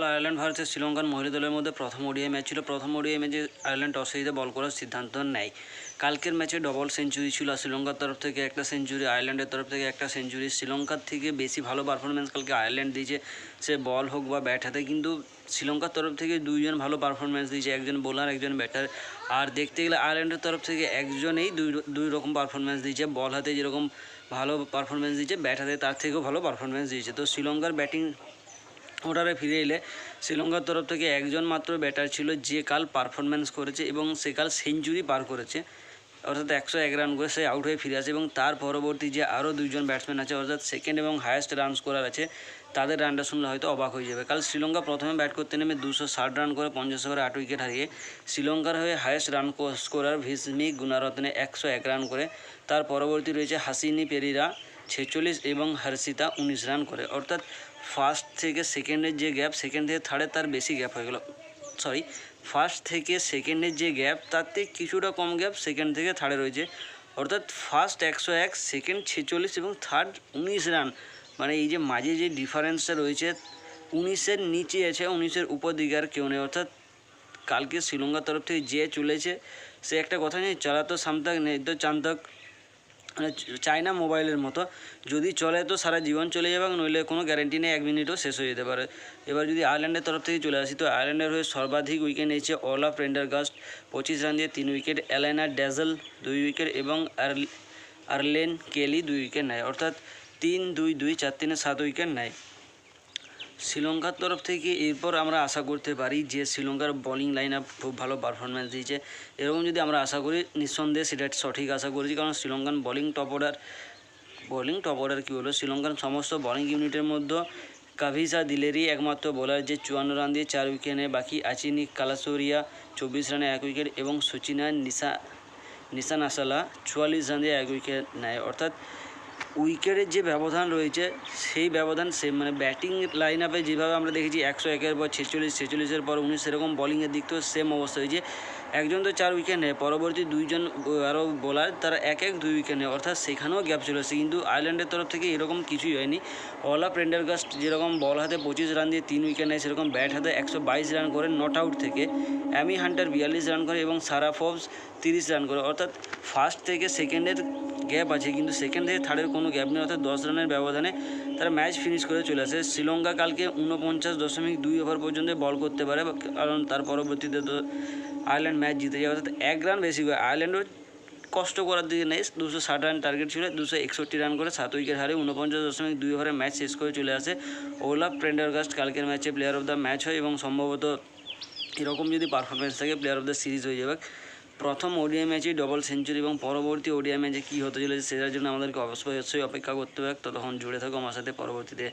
Ireland versus শ্রীলঙ্কার মহিলা দলের মধ্যে প্রথম ওডিআই ম্যাচ ছিল। প্রথম ওডিআই ম্যাচে আয়ারল্যান্ড টসে জিতে বল করার সিদ্ধান্ত নেয়। কালকের ম্যাচে ডবল সেঞ্চুরি ছিল, শ্রীলঙ্কার তরফ থেকে একটা সেঞ্চুরি, আয়ারল্যান্ডের তরফ থেকে একটা সেঞ্চুরি। শ্রীলঙ্কার থেকে বেশি ভালো পারফরমেন্স কালকে আয়ারল্যান্ড দিয়েছে, সে বল হোক বা ব্যাট হাতে। কিন্তু শ্রীলঙ্কার তরফ থেকে দুইজন ভালো পারফরমেন্স দিয়েছে, একজন বোলার একজন ব্যাটার। আর দেখতে গেলে আয়ারল্যান্ডের তরফ থেকে একজনেই দুই রকম পারফরমেন্স দিয়েছে, বল হাতে যেরকম ভালো পারফরমেন্স দিয়েছে, ব্যাট হাতে তার থেকেও ভালো পারফরমেন্স দিয়েছে। তো শ্রীলঙ্কার ব্যাটিং অর্ডারে ফিরে এলে শ্রীলঙ্কার তরফ থেকে একজন মাত্র ব্যাটার ছিল যে কাল পারফরমেন্স করেছে এবং সে কাল সেঞ্চুরি পার করেছে, অর্থাৎ 101 রান করে সে আউট হয়ে ফিরে আসে। এবং তার পরবর্তী যে আরও দুইজন ব্যাটসম্যান আছে, অর্থাৎ সেকেন্ড এবং হায়েস্ট রান স্কোরার আছে, তাদের রানটা শুনলে হয়তো অবাক হয়ে যাবে। কাল শ্রীলঙ্কা প্রথমে ব্যাট করতে নেমে 260 রান করে 50 ওভারে 8 উইকেট হারিয়ে শ্রীলঙ্কার হয়ে হায়েস্ট রান স্কোরার ভিসমি গুণারত্নে 101 রান করে। তার পরবর্তী রয়েছে হাসিনি পেরিরা 46 এবং হর্ষিতা 19 রান করে। অর্থাৎ ফার্স্ট থেকে সেকেন্ডের যে গ্যাপ, সেকেন্ড থেকে থার্ডে তার বেশি গ্যাপ হয়ে গেল। ফার্স্ট থেকে সেকেন্ডের যে গ্যাপ তার থেকে কিছুটা কম গ্যাপ সেকেন্ড থেকে থার্ডে রয়েছে। অর্থাৎ ফার্স্ট 101, সেকেন্ড 46 এবং থার্ড 19 রান। মানে এই যে মাঝে যে ডিফারেন্সটা রয়েছে, 19-এর নিচে আছে, 19-এর উপর দিকে আর কেউ নেই। অর্থাৎ কালকে শ্রীলঙ্কার তরফ থেকে যে চলেছে সে একটা কথা নেই, চলা তো সামতাক নেই তো চান্তাক, মানে চায়না মোবাইলের মতো, যদি চলে তো সারা জীবন চলে যাবে, নইলে কোনো গ্যারেন্টি নেই 1 মিনিটও শেষ হয়ে যেতে পারে। এবার যদি আয়ারল্যান্ডের তরফ থেকে চলে আসি, তো আয়ারল্যান্ডের হয়ে সর্বাধিক উইকেট নিয়েছে ওলাফ প্রেন্ডারগাস্ট 25 রান দিয়ে 3 উইকেট, এলেনা ড্যাজেল 2 উইকেট এবং আর্লেন কেলি 2 উইকেট নেয়। অর্থাৎ 3-2-2 4-3-এ 7 উইকেট নেয় শ্রীলঙ্কার তরফ থেকে। এরপর আমরা আশা করতে পারি যে শ্রীলঙ্কার বোলিং লাইন আপ খুব ভালো পারফরমেন্স দিয়েছে, এরকম যদি আমরা আশা করি নিঃসন্দেহে সেটা সঠিক আশা করেছি। কারণ শ্রীলঙ্কান বোলিং টপ অর্ডার কী হলো, শ্রীলঙ্কান সমস্ত বোলিং ইউনিটের মধ্যে কাভিসা দিলেরই একমাত্র বোলার যে 54 রান দিয়ে 4 উইকেট নেয়। বাকি আচিনি কালাসোরিয়া 24 রানে 1 উইকেট এবং সুচিনা নিসানাসালা 44 রান দিয়ে 1 উইকেট নেয়। অর্থাৎ উইকেটের যে ব্যবধান রয়েছে সেই ব্যবধান সেম, মানে ব্যাটিং লাইন আপে যেভাবে আমরা দেখেছি 101-এর পর 46-এর পর 19, সেরকম বলিংয়ের দিক থেকেও সেম অবস্থা হয়েছে। একজন তো 4 উইকেট নেয়, পরবর্তী দুইজন আরও বোলার তারা 2 উইকেট নেয়, অর্থাৎ সেখানেও গ্যাপ চলে আসছে। কিন্তু আয়ারল্যান্ডের তরফ থেকে এরকম কিছুই হয়নি। ওলাফ প্রেন্ডারগাস্ট যেরকম বল হাতে 25 রান দিয়ে 3 উইকেট নেয়, সেরকম ব্যাট হাতে 122 রান করে নট আউট থেকে। অ্যামি হান্টার 42 রান করে এবং সারা ফোর্বস 30 রান করে। অর্থাৎ ফার্স্ট থেকে সেকেন্ডের গ্যাপ আছে, কিন্তু সেকেন্ড থেকে থার্ডের কোনো গ্যাপ নেই। অর্থাৎ 10 রানের ব্যবধানে তারা ম্যাচ ফিনিশ করে চলে আসে। শ্রীলঙ্কা কালকে 49.2 ওভার পর্যন্ত বল করতে পারে, কারণ তার পরবর্তীতে তো আয়ারল্যান্ড ম্যাচ জিতে যায়। অর্থাৎ 1 রান বেশি করে আয়ারল্যান্ডও কষ্ট করার দিকে নেই। 260 রান টার্গেট ছিল, 261 রান করে 7 উইকেট হারে 49.2 ওভারে ম্যাচ শেষ করে চলে আসে। ওলাফ প্রেন্ডারগাস্ট কালকের ম্যাচে প্লেয়ার অফ দ্য ম্যাচ হয় এবং সম্ভবত এরকম যদি পারফরমেন্স থাকে প্লেয়ার অফ দ্য সিরিজ হয়ে যাবে। প্রথম ওডিআই ম্যাচে ডবল সেঞ্চুরি এবং পরবর্তী ওডিআই ম্যাচে কী হতে চলেছে সেটার জন্য আমাদেরকে অবশ্যই অপেক্ষা করতে হবে। ততক্ষণ জুড়ে থাকো আমার সাথে, পরবর্তীতে